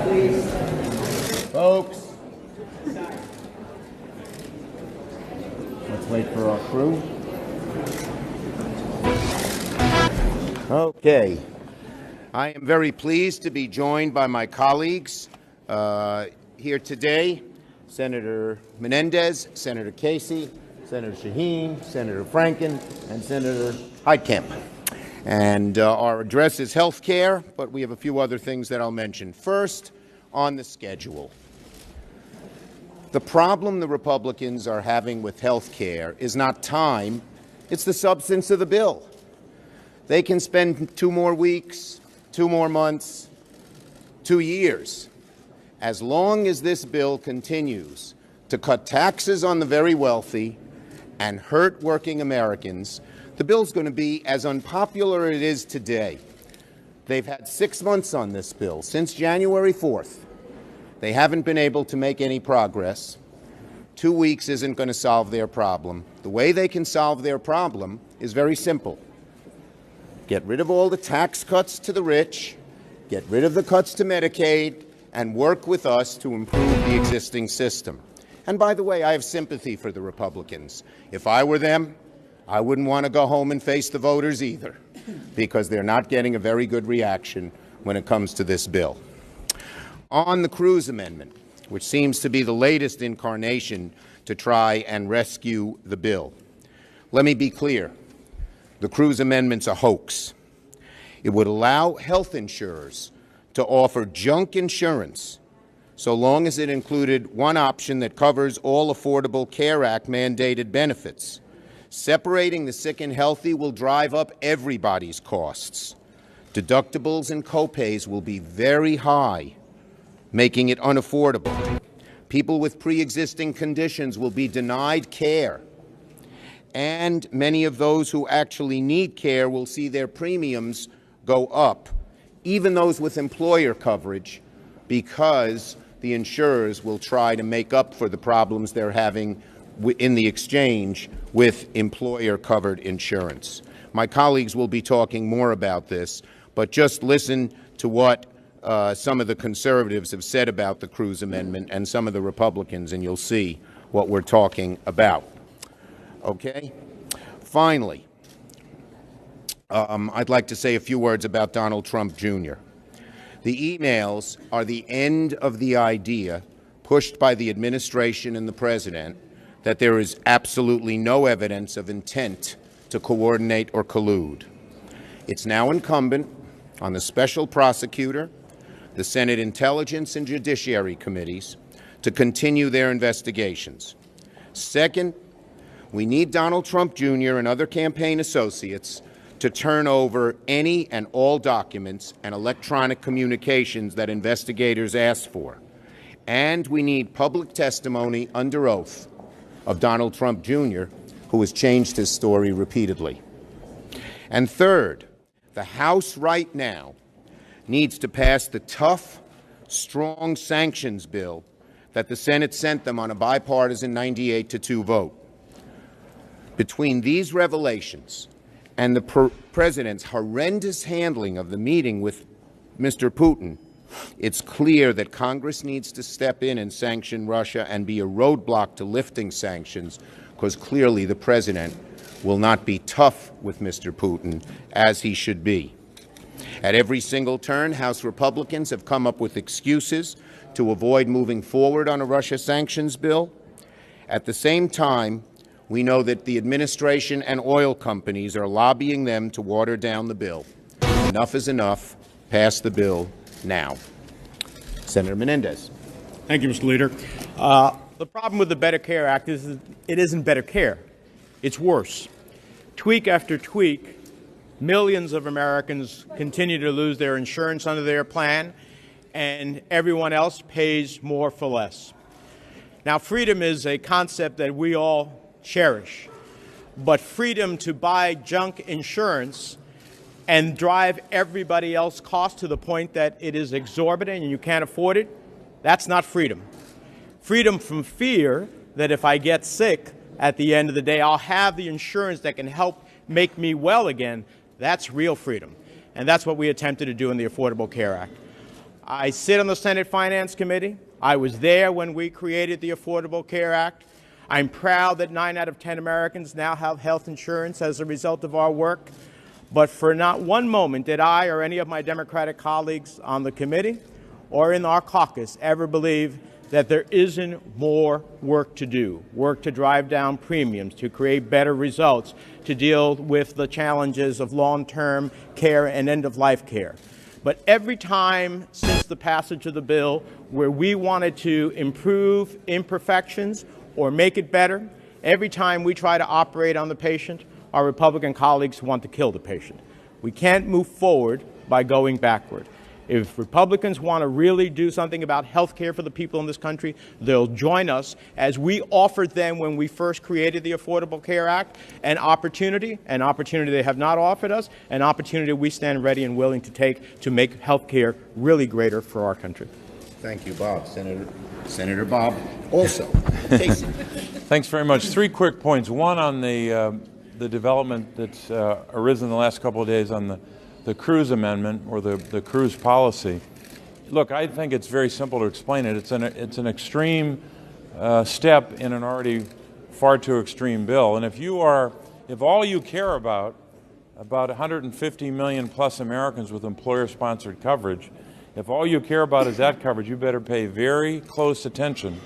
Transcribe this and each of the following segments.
Folks, let's wait for our crew. Okay. I am very pleased to be joined by my colleagues here today, Senator Menendez, Senator Casey, Senator Shaheen, Senator Franken, and Senator Heitkamp. And our address is HealthCare, but we have a few other things that I'll mention. First, on the schedule. The problem the Republicans are having with HealthCare is not time, it's the substance of the bill. They can spend 2 more weeks, 2 more months, 2 years. As long as this bill continues to cut taxes on the very wealthy and hurt working Americans, the bill's going to be as unpopular as it is today. They've had 6 months on this bill, since January 4th. They haven't been able to make any progress. 2 weeks isn't going to solve their problem. The way they can solve their problem is very simple. Get rid of all the tax cuts to the rich, get rid of the cuts to Medicaid, and work with us to improve the existing system. And by the way, I have sympathy for the Republicans. If I were them, I wouldn't want to go home and face the voters either, because they're not getting a very good reaction when it comes to this bill. On the Cruz Amendment, which seems to be the latest incarnation to try and rescue the bill, let me be clear. The Cruz Amendment's a hoax. It would allow health insurers to offer junk insurance so long as it included one option that covers all Affordable Care Act mandated benefits. Separating the sick and healthy will drive up everybody's costs. Deductibles and copays will be very high, making it unaffordable. People with pre-existing conditions will be denied care. And many of those who actually need care will see their premiums go up, even those with employer coverage, because the insurers will try to make up for the problems they're having in the exchange with employer-covered insurance. My colleagues will be talking more about this, but just listen to what some of the conservatives have said about the Cruz Amendment and some of the Republicans, and you'll see what we're talking about. Okay? Finally, I'd like to say a few words about Donald Trump Jr. The emails are the end of the idea pushed by the administration and the president that there is absolutely no evidence of intent to coordinate or collude. It's now incumbent on the special prosecutor, the Senate Intelligence and Judiciary Committees to continue their investigations. Second, we need Donald Trump Jr. and other campaign associates to turn over any and all documents and electronic communications that investigators ask for. And we need public testimony under oath of Donald Trump Jr., who has changed his story repeatedly. And third, the House right now needs to pass the tough, strong sanctions bill that the Senate sent them on a bipartisan 98-2 vote. Between these revelations and the president's horrendous handling of the meeting with Mr. Putin, it's clear that Congress needs to step in and sanction Russia and be a roadblock to lifting sanctions, because clearly the president will not be tough with Mr. Putin as he should be. At every single turn, House Republicans have come up with excuses to avoid moving forward on a Russia sanctions bill. At the same time, we know that the administration and oil companies are lobbying them to water down the bill. Enough is enough. Pass the bill now. Senator Menendez. Thank you, Mr. Leader. The problem with the Better Care Act is it isn't better care. It's worse. Tweak after tweak, millions of Americans continue to lose their insurance under their plan, and everyone else pays more for less. Now, freedom is a concept that we all cherish, but freedom to buy junk insurance and drive everybody else costs to the point that it is exorbitant and you can't afford it, that's not freedom. Freedom from fear that if I get sick at the end of the day, I'll have the insurance that can help make me well again, that's real freedom. And that's what we attempted to do in the Affordable Care Act. I sit on the Senate Finance Committee. I was there when we created the Affordable Care Act. I'm proud that 9 out of 10 Americans now have health insurance as a result of our work. But for not one moment did I or any of my Democratic colleagues on the committee or in our caucus ever believe that there isn't more work to do, work to drive down premiums, to create better results, to deal with the challenges of long-term care and end-of-life care. But every time since the passage of the bill where we wanted to improve imperfections or make it better, every time we try to operate on the patient, our Republican colleagues want to kill the patient. We can't move forward by going backward. If Republicans want to really do something about health care for the people in this country, they'll join us as we offered them when we first created the Affordable Care Act, an opportunity they have not offered us, an opportunity we stand ready and willing to take to make health care really greater for our country. Thank you, Bob. Senator Bob also. Casey. Thanks very much. 3 quick points. One on the development that's arisen in the last couple of days on the Cruz amendment or the Cruz policy. Look, I think it's very simple to explain it. It's an extreme step in an already far too extreme bill. And if all you care about 150 million plus Americans with employer-sponsored coverage, if all you care about is that coverage, you better pay very close attention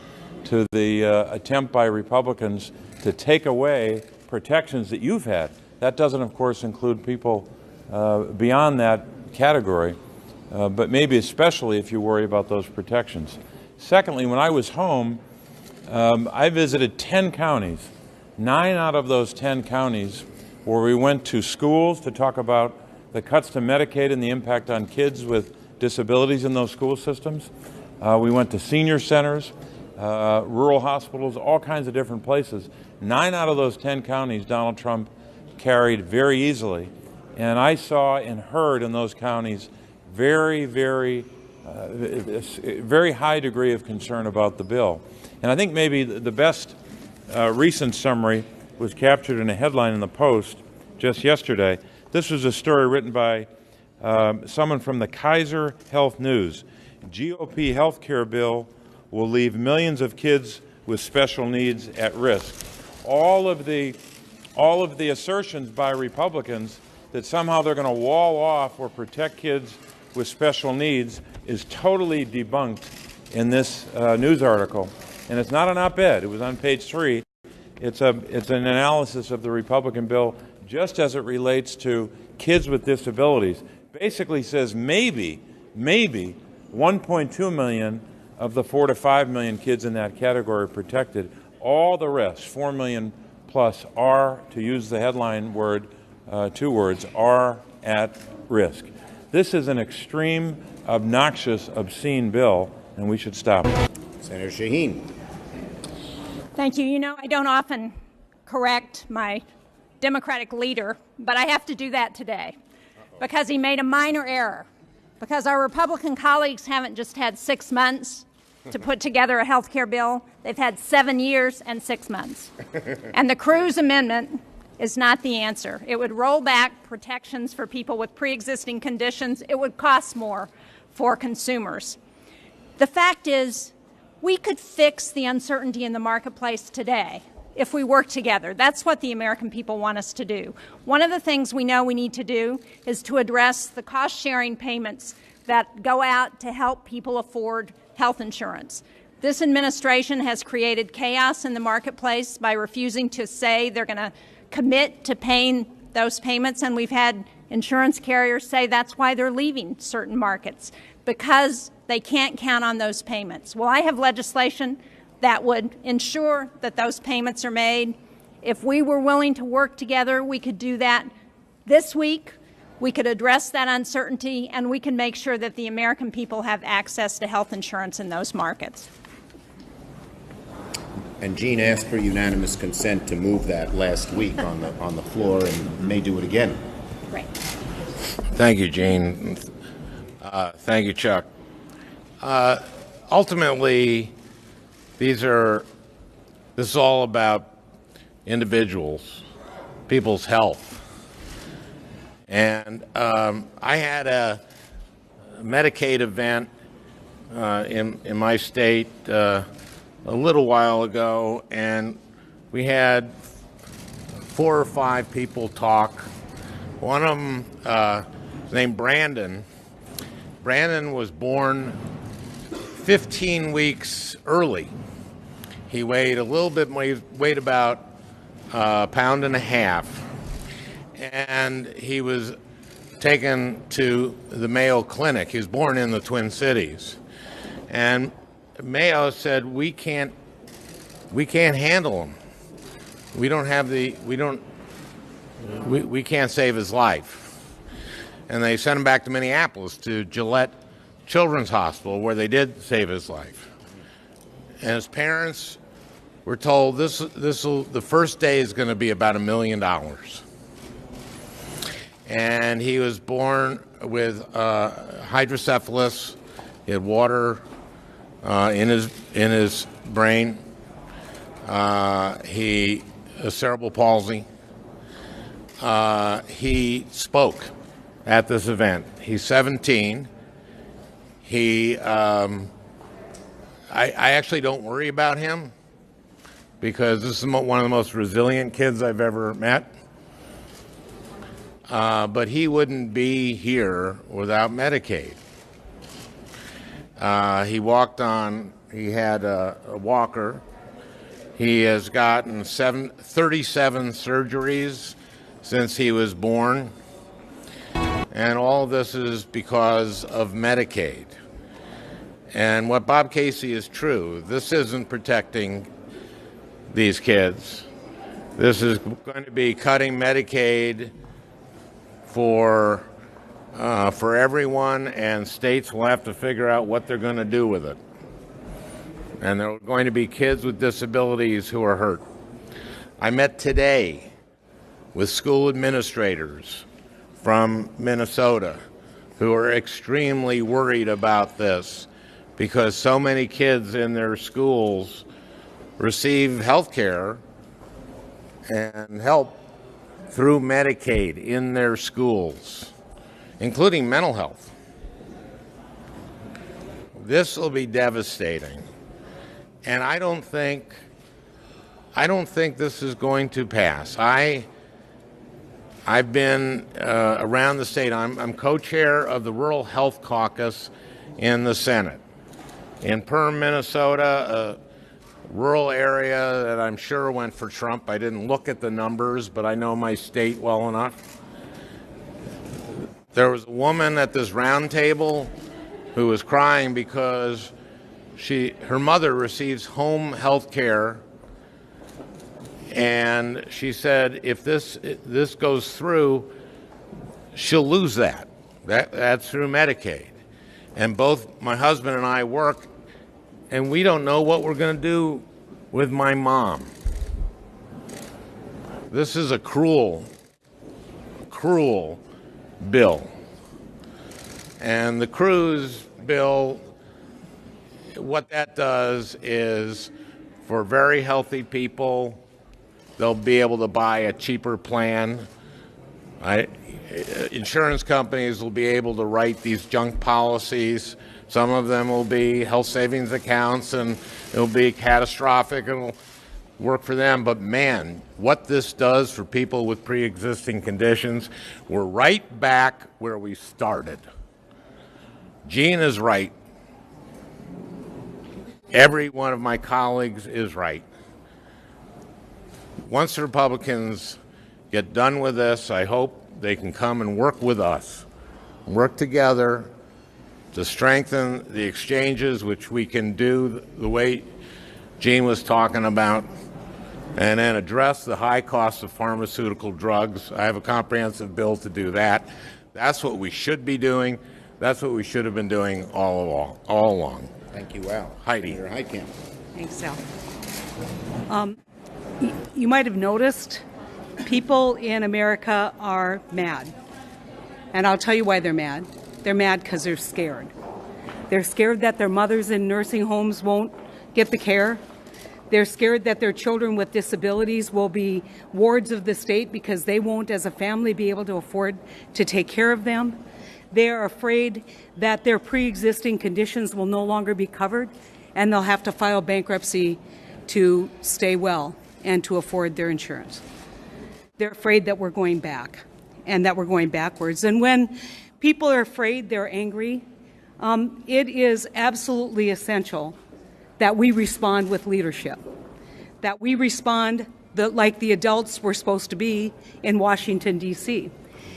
to the attempt by Republicans to take away protections that you've had. That doesn't, of course, include people beyond that category, but maybe especially if you worry about those protections. Secondly, when I was home, I visited 10 counties. 9 out of those 10 counties where we went to schools to talk about the cuts to Medicaid and the impact on kids with disabilities in those school systems. We went to senior centers, rural hospitals, all kinds of different places. 9 out of those 10 counties Donald Trump carried very easily. And I saw and heard in those counties very high degree of concern about the bill. And I think maybe the best recent summary was captured in a headline in the Post just yesterday. This was a story written by someone from the Kaiser Health News. GOP health care bill will leave millions of kids with special needs at risk. All of the assertions by Republicans that somehow they're going to wall off or protect kids with special needs is totally debunked in this news article. And it's not an op-ed. It was on page 3. It's an analysis of the Republican bill just as it relates to kids with disabilities. Basically says maybe 1.2 million of the 4 to 5 million kids in that category are protected. All the rest, 4 million plus, are, to use the headline word, 2 words, are at risk. This is an extreme, obnoxious, obscene bill, and we should stop it. Senator Shaheen. Thank you. You know, I don't often correct my Democratic leader, but I have to do that today because he made a minor error. Because our Republican colleagues haven't just had 6 months to put together a health care bill. They've had 7 years and 6 months. And the Cruz amendment is not the answer. It would roll back protections for people with pre-existing conditions. It would cost more for consumers. The fact is, we could fix the uncertainty in the marketplace today if we work together. That's what the American people want us to do. One of the things we know we need to do is to address the cost-sharing payments that go out to help people afford health insurance. This administration has created chaos in the marketplace by refusing to say they're going to commit to paying those payments, and we've had insurance carriers say that's why they're leaving certain markets, because they can't count on those payments. Well, I have legislation that would ensure that those payments are made. If we were willing to work together, we could do that this week. We could address that uncertainty, and we can make sure that the American people have access to health insurance in those markets. And Gene asked for unanimous consent to move that last week on the floor, and may do it again. Great. Thank you, Gene. Thank you, Chuck. Ultimately, this is all about individuals, people's health. And I had a Medicaid event in my state a little while ago, and we had 4 or 5 people talk. One of them named Brandon. Brandon was born 15 weeks early. He weighed a little bit, weighed about a pound and a half, and he was taken to the Mayo Clinic. He was born in the Twin Cities, and Mayo said, we can't handle him. We can't save his life. And they sent him back to Minneapolis to Gillette Children's Hospital, where they did save his life. And his parents were told the first day is going to be about $1 million. And he was born with hydrocephalus. He had water in his brain. He cerebral palsy. He spoke at this event. He's 17. I actually don't worry about him because this is one of the most resilient kids I've ever met. But he wouldn't be here without Medicaid. He had a walker. He has gotten 37 surgeries since he was born. And all of this is because of Medicaid. And what Bob Casey is true. This isn't protecting these kids. This is going to be cutting Medicaid for everyone, and states will have to figure out what they're going to do with it. And there are going to be kids with disabilities who are hurt. I met today with school administrators from Minnesota who are extremely worried about this because so many kids in their schools receive HealthCare and help through Medicaid in their schools, including mental health. This will be devastating. And I don't think this is going to pass. I've been around the state. I'm co-chair of the Rural Health Caucus in the Senate. In Perham, Minnesota, a rural area that I'm sure went for Trump. I didn't look at the numbers, but I know my state well enough. There was a woman at this round table who was crying because her mother receives home health care. And she said, if this goes through, she'll lose that. That's through Medicaid. And both my husband and I work, and we don't know what we're going to do with my mom. This is a cruel, cruel bill. And the Cruz bill, what that does is for very healthy people, they'll be able to buy a cheaper plan. Insurance companies will be able to write these junk policies. Some of them will be health savings accounts, and it'll be catastrophic and it'll work for them. But man, what this does for people with pre-existing conditions, we're right back where we started. Gene is right. Every one of my colleagues is right. Once the Republicans get done with this, I hope they can come and work with us, work together to strengthen the exchanges, which we can do the way Gene was talking about, and then address the high cost of pharmaceutical drugs. I have a comprehensive bill to do that. That's what we should be doing. That's what we should have been doing all along. Thank you, Al. Heidi. Senator Heitkamp. Thanks, Al. You might have noticed people in America are mad. And I'll tell you why they're mad. They're mad because they're scared. They're scared that their mothers in nursing homes won't get the care. They're scared that their children with disabilities will be wards of the state because they won't, as a family, be able to afford to take care of them. They are afraid that their pre-existing conditions will no longer be covered, and they'll have to file bankruptcy to stay well and to afford their insurance. They're afraid that we're going back and that we're going backwards. And when people are afraid, they're angry, it is absolutely essential that we respond with leadership, that we respond like the adults we're supposed to be in Washington, D.C.